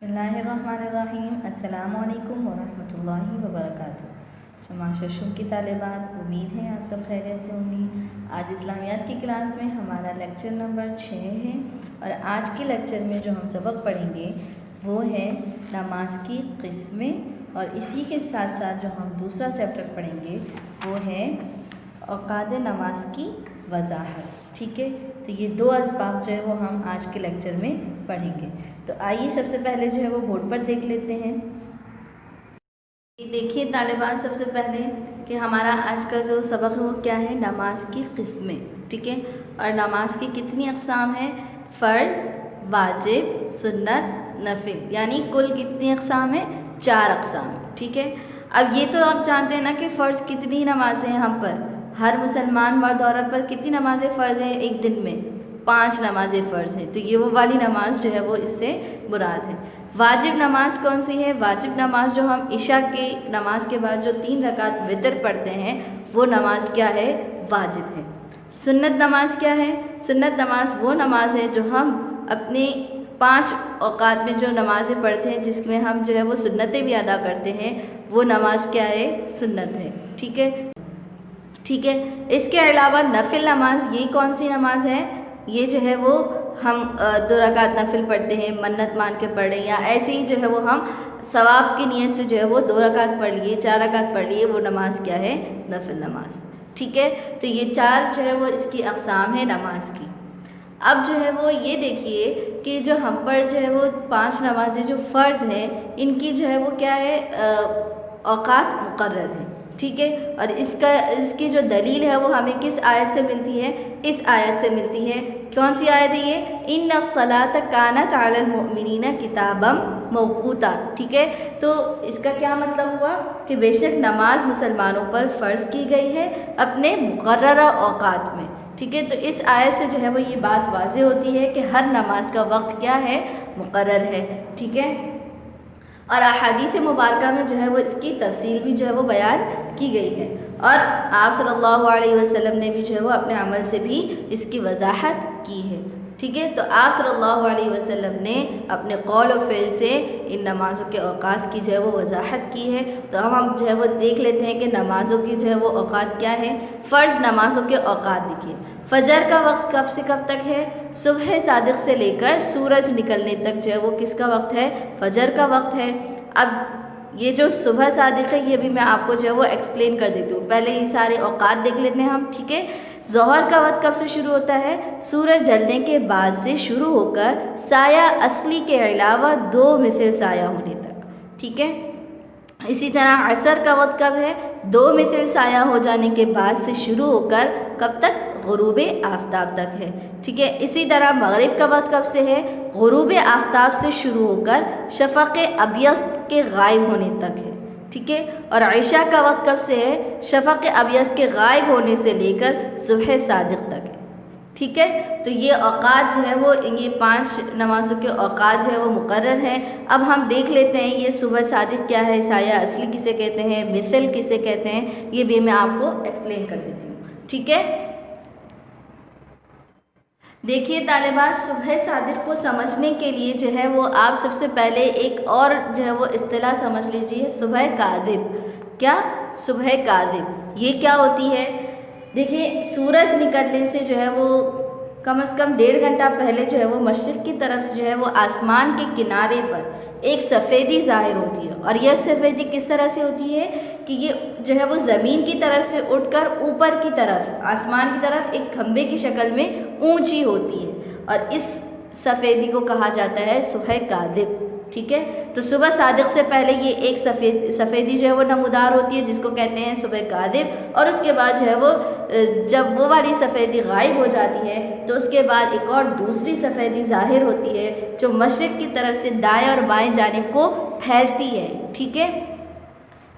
बिस्मिल्लाहिर्रहमानिर्रहीम। अस्सलामुअलैकुम वरहमतुल्लाहि वबरकातुहू। माशशुम की तालिबात, उम्मीद है आप सब खैरियत से होंगी। आज इस्लामियात की क्लास में हमारा लेक्चर नंबर 6 है और आज के लेक्चर में जो हम सबक पढ़ेंगे वो है नमाज की किस्में, और इसी के साथ साथ जो हम दूसरा चैप्टर पढ़ेंगे वो है औकात नमाज की वजाहत। ठीक है, तो ये दो असबाब जो है वो हम आज के लेक्चर में पढ़ेंगे। तो आइए सबसे पहले जो है वो बोर्ड पर देख लेते हैं। देखिए तालिबात, सबसे पहले कि हमारा आज का जो सबक है वो क्या है, नमाज की किस्में। ठीक है, और नमाज की कितनी अक़साम है, फ़र्ज़, वाजिब, सुन्नत, नफिल, यानी कुल कितनी अक़साम है, 4 अक़साम। ठीक है, अब ये तो आप जानते हैं ना कि फ़र्ज़ कितनी नमाज़ें हैं हम पर, हर मुसलमान मर्द औरत पर कितनी नमाज़ें फ़र्ज़ हैं एक दिन में, 5 नमाज़ें फ़र्ज़ हैं। तो ये वो वाली नमाज जो है वो इससे मुराद है। वाजिब नमाज कौन सी है, वाजिब नमाज जो हम इशा की नमाज के बाद जो 3 रकात वितर पढ़ते हैं वो नमाज क्या है, वाजिब है। सुन्नत नमाज क्या है, सुन्नत नमाज वो नमाज है जो हम अपने 5 औकात में जो नमाज़ें पढ़ते हैं जिसमें हम जो है वो सुन्नतें भी अदा करते हैं, वो नमाज क्या है, सुन्नत है। ठीक है, ठीक है। इसके अलावा नफिल नमाज, ये कौन सी नमाज है, ये जो है वो हम 2 रकात नफिल पढ़ते हैं, मन्नत मान के पढ़े या ऐसे ही जो है वो हम सवाब की नीयत से जो है वो 2 रकात पढ़ लिए, 4 रकात पढ़ लिए, वो नमाज क्या है, नफिल नमाज। ठीक है, तो ये 4 जो है वो इसकी अक़साम है नमाज की। अब जो है वो ये देखिए कि जो हम पर जो है वो 5 नमाजें जो फ़र्ज़ हैं इनकी जो है वो क्या है, औकात मुक़र्रर है। ठीक है, और इसकी जो दलील है वो हमें किस आयत से मिलती है, इस आयत से मिलती है। कौन सी आयत है ये, इन्नस्सलात कानत अलल मुअमिनीना किताबम मौक़ूता। ठीक है, तो इसका क्या मतलब हुआ कि बेशक नमाज मुसलमानों पर फ़र्ज़ की गई है अपने मुक़र्ररा औकात में। ठीक है, तो इस आयत से जो है वो ये बात वाज़ेह होती है कि हर नमाज का वक्त क्या है, मुक़र्रर है। ठीक है, और अहादीस मुबारका में जो है वो इसकी तफसील भी जो है वो बयान की गई है, और आप सल्लल्लाहु अलैहि वसल्लम ने भी जो है वो अपने अमल से भी इसकी वजाहत की है। ठीक है, तो आप सल्लल्लाहु अलैहि वसल्लम ने अपने कौल और फ़िल से इन नमाज़ों के औकात की जो है वो वजाहत की है। तो हम जो है वो देख लेते हैं कि नमाज़ों की जो है वो औकात क्या है। फ़र्ज़ नमाज़ों के औकात देखिए, फ़जर का वक्त कब से कब तक है, सुबह सादिक़ से लेकर सूरज निकलने तक जो है वो किसका वक्त है, फ़जर का वक्त है। अब ये जो सुबह सादिक़ है ये भी मैं आपको जो है वो एक्सप्लेन कर देती हूँ, पहले ये सारे औकात देख लेते हैं हम। ठीक है, ज़ोहर का वक्त कब से शुरू होता है, सूरज ढलने के बाद से शुरू होकर साया असली के अलावा 2 मिसल साया होने तक। ठीक है, इसी तरह असर का वक्त कब है, 2 मिसल साया हो जाने के बाद से शुरू होकर कब तक, ग़ुरूब आफ्ताब तक है। ठीक है, इसी तरह मग़रिब का वक्त कब से है, ग़ुरूब आफ्ताब से शुरू होकर शफ़क़ अबियज़ के गायब होने तक है। ठीक है, और इशा का वक्त कब से है, शफ़क़ अबियज़ के गायब होने से लेकर सुबह सादिक़ तक है। ठीक है, तो ये औकात जो है वो, ये 5 नमाज़ों के औकात जो है वो मुक़र्रर हैं। अब हम देख लेते हैं ये सुबह सादिक़ क्या है, साया असली किसे कहते हैं, मिसल किसे कहते हैं, ये भी मैं आपको एक्सप्लेन कर देती हूँ। ठीक है, देखिए तालिबात, सुबह सादिक़ को समझने के लिए जो है वो आप सबसे पहले एक और जो है वो इस्तिलाह समझ लीजिए, सुबह काज़िब। क्या, सुबह काज़िब, ये क्या होती है, देखिए सूरज निकलने से जो है वो कम से कम 1.5 घंटा पहले जो है वो मशरिक़ की तरफ से जो है वो आसमान के किनारे पर एक सफ़ेदी ज़ाहिर होती है, और यह सफ़ेदी किस तरह से होती है कि ये जो है वो ज़मीन की तरफ से उठकर ऊपर की तरफ, आसमान की तरफ एक खंबे की शक्ल में ऊंची होती है, और इस सफ़ेदी को कहा जाता है सुबह काज़िब। ठीक है, तो सुबह सादिक़ से पहले ये एक सफ़ेदी जो है वो नमूदार होती है जिसको कहते हैं सुबह काज़िब, और उसके बाद जो है वो जब वो वाली सफ़ेदी गायब हो जाती है तो उसके बाद एक और दूसरी सफ़ेदी ज़ाहिर होती है जो मशरिक़ की तरफ से दाएं और बाएं जानिब को फैलती है। ठीक है,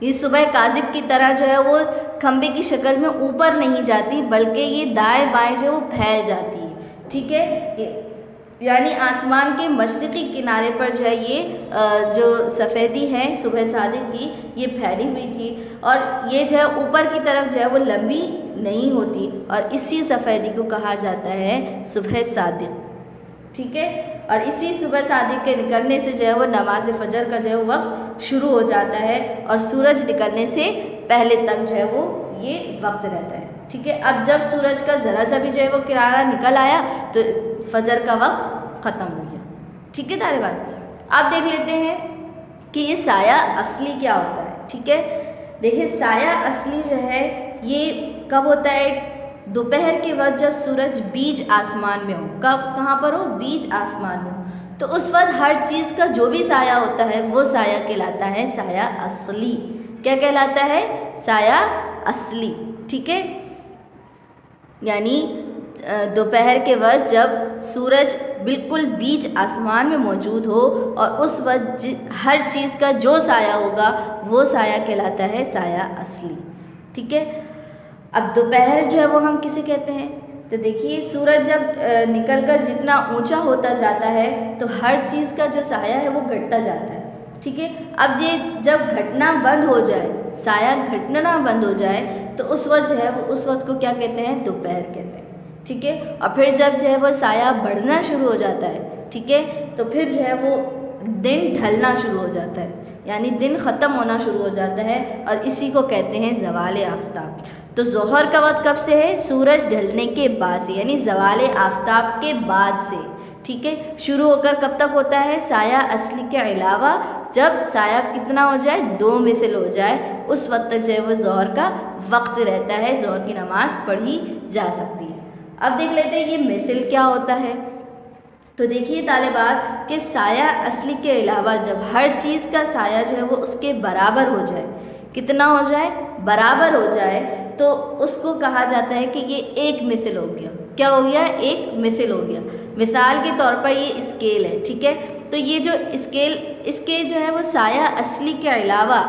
ये सुबह काज़िब की तरह जो है वो खंबे की शक्ल में ऊपर नहीं जाती बल्कि ये दाएं बाएं जो वो फैल जाती है। ठीक है, यानी आसमान के मशरिक़ी किनारे पर जो है ये जो सफ़ेदी है सुबह सादिक़ की, ये फैली हुई थी, और ये जो है ऊपर की तरफ जो है वो लंबी नहीं होती, और इसी सफ़ेदी को कहा जाता है सुबह सादिक़। ठीक है, और इसी सुबह सादिक के निकलने से जो है वो नमाज फजर का जो है वो वक्त शुरू हो जाता है और सूरज निकलने से पहले तक जो है वो ये वक्त रहता है। ठीक है, अब जब सूरज का ज़रा सा भी जो है वो किनारा निकल आया तो फजर का वक्त ख़त्म हो गया। ठीक है तालिबान, अब देख लेते हैं कि ये साया असली क्या होता है। ठीक है, देखिए साया असली जो है ये कब होता है, दोपहर के वक्त जब सूरज बीच आसमान में हो। कब, कहाँ पर हो, बीच आसमान में हो, तो उस वक्त हर चीज़ का जो भी साया होता है वो साया कहलाता है साया असली। क्या कहलाता है, साया असली। ठीक है, यानी दोपहर के वक्त जब सूरज बिल्कुल बीच आसमान में मौजूद हो और उस वक्त हर चीज़ का जो साया होगा वो साया कहलाता है साया असली। ठीक है, अब दोपहर जो है वो हम किसे कहते हैं, तो देखिए सूरज जब निकलकर जितना ऊंचा होता जाता है तो हर चीज़ का जो साया है वो घटता जाता है। ठीक है, अब ये जब घटना बंद हो जाए, साया घटना बंद हो जाए तो उस वक्त जो है वो उस वक्त को क्या कहते हैं, दोपहर कहते हैं। ठीक है, और फिर जब जो है वो साया बढ़ना शुरू हो जाता है, ठीक है, तो फिर जो है वो दिन ढलना शुरू हो जाता है, यानी दिन ख़त्म होना शुरू हो जाता है और इसी को कहते हैं ज़वाल आफ्ताब। तो ज़ोहर का वक्त कब से है, सूरज ढलने के बाद से, यानी ज़वाल आफ्ताब के बाद से। ठीक है, शुरू होकर कब तक होता है, साया असली के अलावा जब साया कितना हो जाए, 2 मिसल हो जाए, उस वक्त तक जो है वो ज़ोहर का वक्त रहता है, ज़ोहर की नमाज़ पढ़ी जा सकती है। अब देख लेते हैं ये मिसल क्या होता है। तो देखिए तालिबात कि साया असली के अलावा जब हर चीज़ का साया जो है वो उसके बराबर हो जाए, कितना हो जाए, बराबर हो जाए, तो उसको कहा जाता है कि ये एक मिसल हो गया। क्या हो गया, एक मिसल हो गया। मिसाल के तौर पर ये स्केल है। ठीक है, तो ये जो स्केल जो है वो साया असली के अलावा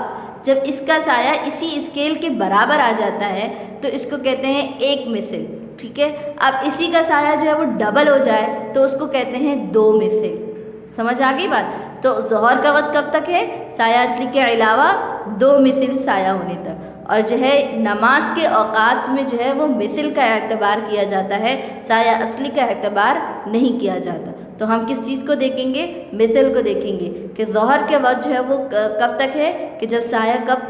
जब इसका साया इसी स्केल के बराबर आ जाता है तो इसको कहते हैं एक मिसल। ठीक है, अब इसी का साया जो है वो डबल हो जाए तो उसको कहते हैं 2 मिसल। समझ आ गई बात। तो ज़ोहर का वक्त कब तक है, साया असली के अलावा 2 मिसल साया होने तक, और जो है नमाज के औकात में जो है वो मिसल का एतबार किया जाता है, साया असली का एतबार नहीं किया जाता। तो हम किस चीज़ को देखेंगे, मिसल को देखेंगे कि ज़ोहर के वक्त जो है वो कब तक है कि जब साया कब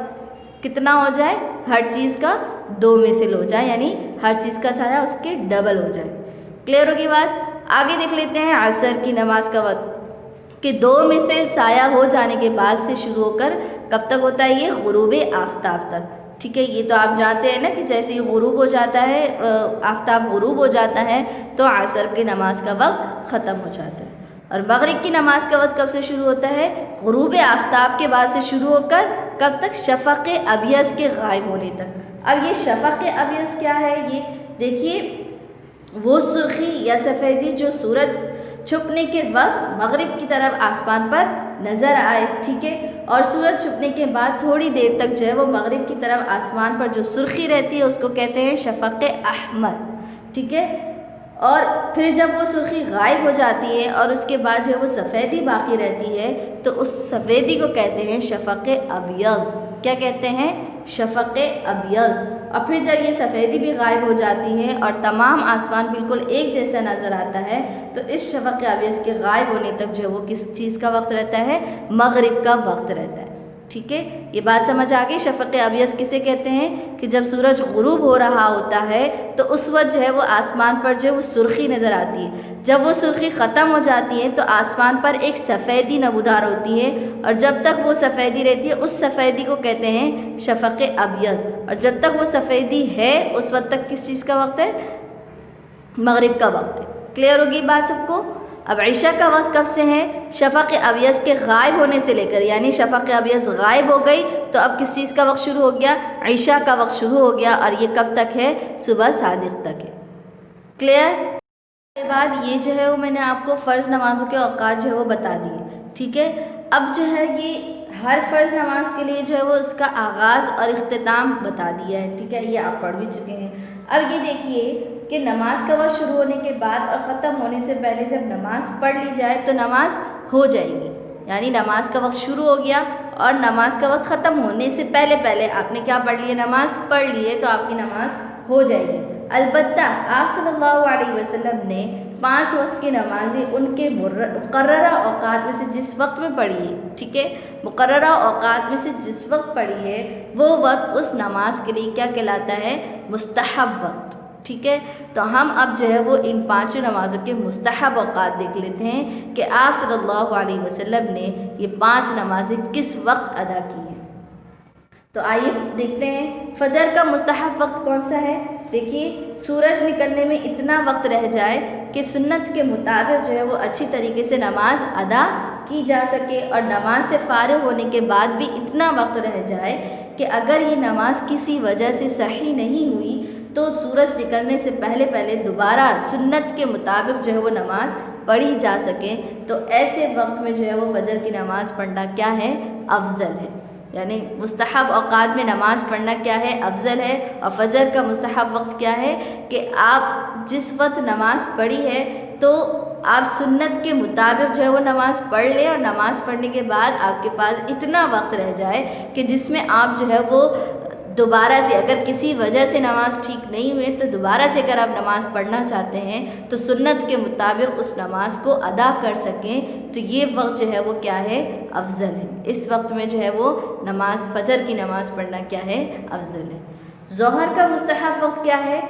कितना हो जाए, हर चीज़ का 2 मिसल हो जाए, यानी हर चीज़ का साया उसके डबल हो जाए। क्लियर होगी बात। आगे देख लेते हैं असर की नमाज का वक्त कि 2 मिसल साया हो जाने के बाद से शुरू होकर कब तक होता है, ये गुरूब आफ्ताब तक। ठीक है, ये तो आप जानते हैं ना कि जैसे ही गुरूब हो जाता है, आफ्ताब गुरूब हो जाता है तो असर की नमाज का वक्त ख़त्म हो जाता है। और मगरिब की नमाज का वक्त कब से शुरू होता है, गुरूब आफ्ताब के बाद से शुरू होकर कब तक, शफ़क़ अबियज़ के गायब होने तक। अब ये शफ़क़ अबियज़ क्या है, ये देखिए वो सुर्खी या सफ़ेदी जो सूरज छुपने के वक्त मगरिब की तरफ आसमान पर नज़र आए। ठीक है, और सूरज छुपने के बाद थोड़ी देर तक जो है वो मगरिब की तरफ आसमान पर जो सुर्खी रहती है उसको कहते हैं शफ़क़ अहमर। ठीक है, और फिर जब वो सुर्खी गायब हो जाती है और उसके बाद जो है वो सफ़ेदी बाकी रहती है तो उस सफ़ेदी को कहते हैं शफ़क़ अबियज़। क्या कहते हैं, शफ़क़ अबियज़। और फिर जब ये सफ़ेदी भी गायब हो जाती है और तमाम आसमान बिल्कुल एक जैसा नज़र आता है तो इस शफ़क़ अबियज़ के गायब होने तक जो है वो किस चीज़ का वक्त रहता है, मगरिब का वक्त रहता है। ठीक है, ये बात समझ आ गई। शफ़क़ अबियज़ किसे कहते हैं कि जब सूरज गुरूब हो रहा होता है तो उस वक्त जो है वो आसमान पर जो है वो सुर्खी नज़र आती है। जब वो सुर्खी ख़त्म हो जाती है तो आसमान पर एक सफ़ेदी नमूदार होती है और जब तक वो सफ़ेदी रहती है उस सफ़ेदी को कहते हैं शफ़क़ अबियज़। और जब तक वो सफ़ेदी है उस वक्त तक किस चीज़ का वक्त है, मगरिब का वक्त है। क्लियर होगी बात सबको। अब ईशा का वक्त कब से है, शफ़क़ अबियज़ के गायब होने से लेकर, यानी शफ़क़ अबियज़ गायब हो गई तो अब किस चीज़ का वक्त शुरू हो गया, ईशा का वक्त शुरू हो गया और ये कब तक है, सुबह सादिक तक है। क्लियर। के बाद ये जो है वो मैंने आपको फ़र्ज़ नमाज़ों के औकात जो है वो बता दिए। ठीक है, अब जो है ये हर फ़र्ज़ नमाज के लिए जो है वो इसका आगाज़ और इख्तिताम बता दिया है। ठीक है, ये आप पढ़ भी चुके हैं। अब ये देखिए कि नमाज का वक्त शुरू होने के बाद और ख़त्म होने से पहले जब नमाज पढ़ ली जाए तो नमाज हो जाएगी, यानी नमाज का वक्त शुरू हो गया और नमाज का वक्त ख़त्म होने से पहले पहले आपने क्या पढ़ लिया, नमाज पढ़ ली है तो आपकी नमाज हो जाएगी। अलबत्ता आप सल्लल्लाहु अलैहि वसल्लम ने 5 वक्त की नमाज़ें उनके मुकर्ररा औक़ात में से जिस वक्त में पढ़ी है, ठीक है, मुकर्ररा औक़ात में से जिस वक्त पढ़ी है वो वक्त उस नमाज के लिए क्या कहलाता है, मुस्तहब वक्त, ठीक है। तो हम अब जो है वो इन 5 नमाज़ों के मुस्तहब औक़ात देख लेते हैं कि आप सल्लल्लाहु अलैहि वसल्लम ने ये 5 नमाज़ें किस वक्त अदा की हैं। तो आइए देखते हैं फ़जर का मुस्तहब वक्त कौन सा है। देखिए, सूरज निकलने में इतना वक्त रह जाए कि सुन्नत के मुताबिक जो है वो अच्छी तरीके से नमाज अदा की जा सके, और नमाज से फ़ारिग होने के बाद भी इतना वक्त रह जाए कि अगर ये नमाज किसी वजह से सही नहीं हुई तो सूरज निकलने से पहले पहले दोबारा सुन्नत के मुताबिक जो है वो नमाज पढ़ी जा सके। तो ऐसे वक्त में जो है वो फ़जर की नमाज़ पढ़ना क्या है, अफजल है। यानी मुस्तहब औक़ात में नमाज़ पढ़ना क्या है, अफजल है। और फ़जर का मुस्तहब वक्त क्या है कि आप जिस वक्त नमाज़ पढ़ी है तो आप सुन्नत के मुताबिक जो है वो नमाज़ पढ़ लें, और नमाज़ पढ़ने के बाद आपके पास इतना वक्त रह जाए कि जिसमें आप जो है वो दोबारा से, अगर किसी वजह से नमाज़ ठीक नहीं हुई तो दोबारा से अगर आप नमाज़ पढ़ना चाहते हैं तो सुन्नत के मुताबिक उस नमाज को अदा कर सकें। तो ये वक्त जो है वो क्या है, अफजल है। इस वक्त में जो है वो नमाज, फ़जर की नमाज़ पढ़ना क्या है, अफजल है। ज़ोहर का मुस्तहब वक्त क्या है।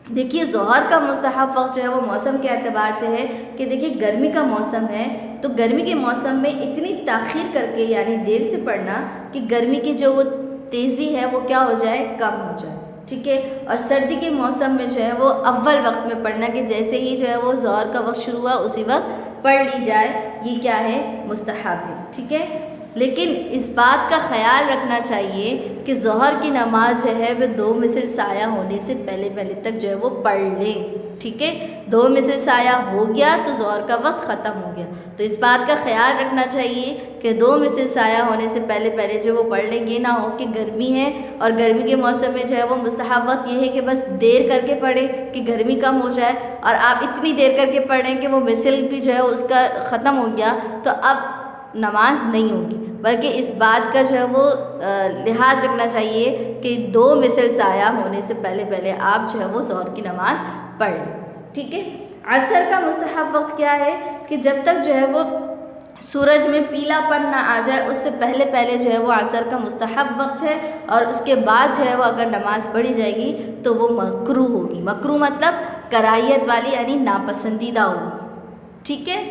देखिए, ज़ोहर का मुस्तहब वक्त जो है वो मौसम के एतबार से है कि देखिए गर्मी का मौसम है तो गर्मी के मौसम में इतनी ताख़ीर करके यानी देर से पढ़ना कि गर्मी की जो वो तेज़ी है वो क्या हो जाए, कम हो जाए, ठीक है। और सर्दी के मौसम में जो है वो अव्वल वक्त में पढ़ना कि जैसे ही जो है वो ज़ोहर का वक्त शुरू हुआ उसी वक्त पढ़ ली जाए, ये क्या है, मुस्तहब है, ठीक है। लेकिन इस बात का ख्याल रखना चाहिए कि ज़ोहर की नमाज जो है वह 2 मिसल साया होने से पहले पहले तक जो है वो पढ़ लें, ठीक है। 2 मिसल साया हो गया तो ज़ोहर का वक्त ख़त्म हो गया। तो इस बात का ख्याल रखना चाहिए कि 2 मिसल साया होने से पहले पहले जो वो पढ़ लें। ये ना हो कि गर्मी है और गर्मी के मौसम में जो है वो मुस्तहब वक्त ये है कि बस देर करके पढ़ें कि गर्मी कम हो जाए, और आप इतनी देर करके पढ़ें कि वो मिसल भी जो है उसका ख़त्म हो गया तो अब नमाज नहीं होगी। बल्कि इस बात का जो है वो लिहाज रखना चाहिए कि 2 मिसल साया होने से पहले पहले आप जो है वो ज़ोहर की नमाज़ पढ़ लें, ठीक है। असर का मुस्तहब वक्त क्या है कि जब तक जो है वो सूरज में पीलापन ना आ जाए उससे पहले पहले जो है वो असर का मुस्तहब वक्त है, और उसके बाद जो है वो अगर नमाज़ पढ़ी जाएगी तो वो मकरूह होगी। मकरूह मतलब कराहियत वाली यानी नापसंदीदा होगी, ठीक है।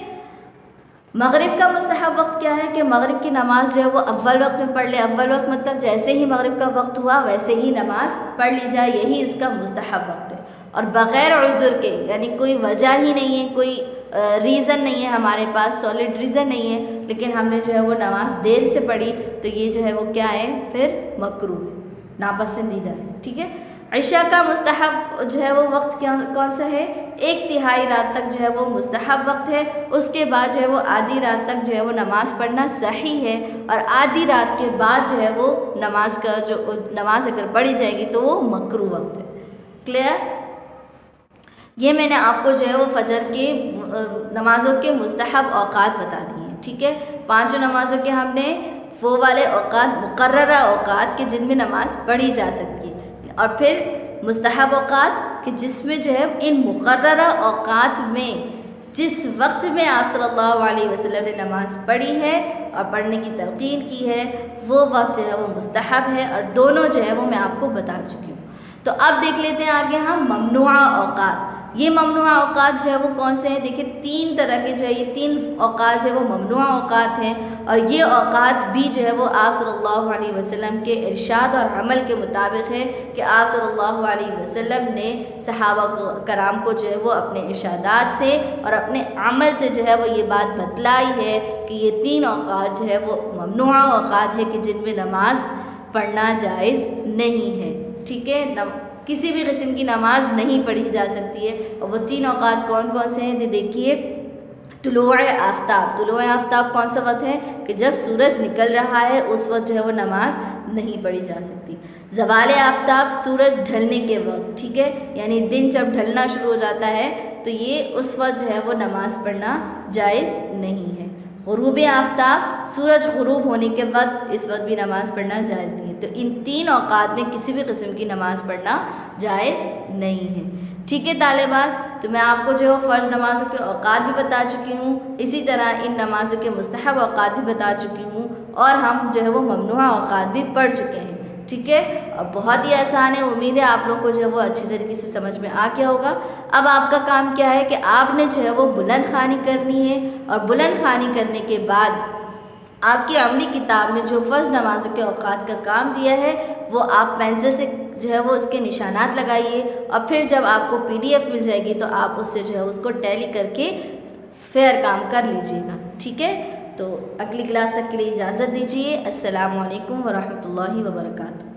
मगरिब का मुस्तहब वक्त क्या है कि मगरिब की नमाज़ जो है वो अव्वल वक्त में पढ़ ले। अव्वल वक्त मतलब जैसे ही मगरिब का वक्त हुआ वैसे ही नमाज़ पढ़ ली जाए, यही इसका मुस्तहब वक्त है। और बग़ैर उज़्र के, यानी कोई वजह ही नहीं है, कोई रीज़न नहीं है, हमारे पास सॉलिड रीज़न नहीं है, लेकिन हमने जो है वो नमाज़ देर से पढ़ी तो ये जो है वो क्या है, फिर मकरूह है, नापसंदीदा है, ठीक है। इशा का मुस्तहब जो है वो वक्त क्या कौन सा है, 1/3 रात तक जो है वो मुस्तहब वक्त है। उसके बाद जो है वो आधी रात तक जो है वो नमाज़ पढ़ना सही है, और आधी रात के बाद जो है वो नमाज का जो नमाज अगर पढ़ी जाएगी तो वो मकरूह वक्त है। क्लियर। ये मैंने आपको जो है वो फ़जर के नमाज़ों के मुस्तहब औक़ात बता दिए, ठीक है। 5 नमाज़ों के हमने वो वाले औक़ात, मुकर्ररा औक़ात के जिनमें नमाज़ पढ़ी जा सकती है, और फिर मुस्तहब औक़ात कि जिसमें जो है इन मुकर्ररा औक़ात में जिस वक्त में आप सल्लल्लाहु अलैहि वसल्लम ने नमाज़ पढ़ी है और पढ़ने की तलक़ीन की है वो वक्त जो है वो मुस्तहब है, और दोनों जो है वो मैं आपको बता चुकी हूँ। तो अब देख लेते हैं आगे हम ममनुआ औक़ात। ये ममनुआ औक़ात जो है वो कौन से हैं। देखिए, 3 तरह के जो है ये 3 औक़ात जो है वो ममनुआ औक़ात हैं, और ये औक़ात भी जो है वो आप सल्लल्लाहु अलैहि वसल्लम के इरशाद और अमल के मुताबिक है कि आप सल्लल्लाहु अलैहि वसल्लम ने सहाबा कराम को जो है वो अपने इरशादात से और अपने अमल से जो है वो ये बात बतलाई है कि ये 3 औक़ात जो है वो ममनुआ औक़ात है कि जिनमें नमाज पढ़ना जायज़ नहीं है, ठीक है। किसी भी किस्म की नमाज नहीं पढ़ी जा सकती है। और वो 3 औक़ात कौन कौन से हैं, देखिए, तुलूए आफ्ताब। तुलूए आफ्ताब कौन सा वक्त है कि जब सूरज निकल रहा है उस वक्त जो है वो नमाज नहीं पढ़ी जा सकती। ज़वाले आफ्ताब, सूरज ढलने के वक्त, ठीक है, यानी दिन जब ढलना शुरू हो जाता है तो ये उस वक्त जो है वो नमाज़ पढ़ना जायज़ नहीं है। गुरूब आफ्ताब, सूरज गुरूब होने के वक्त, इस वक्त भी नमाज़ पढ़ना जायज़ नहीं है। तो इन 3 औक़ात में किसी भी किस्म की नमाज़ पढ़ना जायज़ नहीं है। ठीक है तालिबान, तो मैं आपको जो है फ़र्ज़ नमाज़ों के औक़ात भी बता चुकी हूँ, इसी तरह इन नमाज़ों के मुस्तहब औक़ात भी बता चुकी हूँ और हम जो है वो ममनूआ औक़ात भी पढ़ चुके हैं। ठीक है, और बहुत ही आसान है, उम्मीद है आप लोग को जो है वो अच्छी तरीके से समझ में आ गया होगा। अब आपका काम क्या है कि आपने जो है वो बुलंद ख़वानी करनी है और बुलंद ख़वानी करने के बाद आपकी अमली किताब में जो फ़र्ज़ नमाज़ों के औक़ात का काम दिया है वो आप पेंसिल से जो है वो उसके निशानात लगाइए और फिर जब आपको PDF मिल जाएगी तो आप उससे जो है उसको टैली करके फेयर काम कर लीजिएगा। ठीक है, तो अगली क्लास तक के लिए इजाज़त दीजिए। अस्सलामु अलैकुम वरहमतुल्लाहि वबरकातुहू।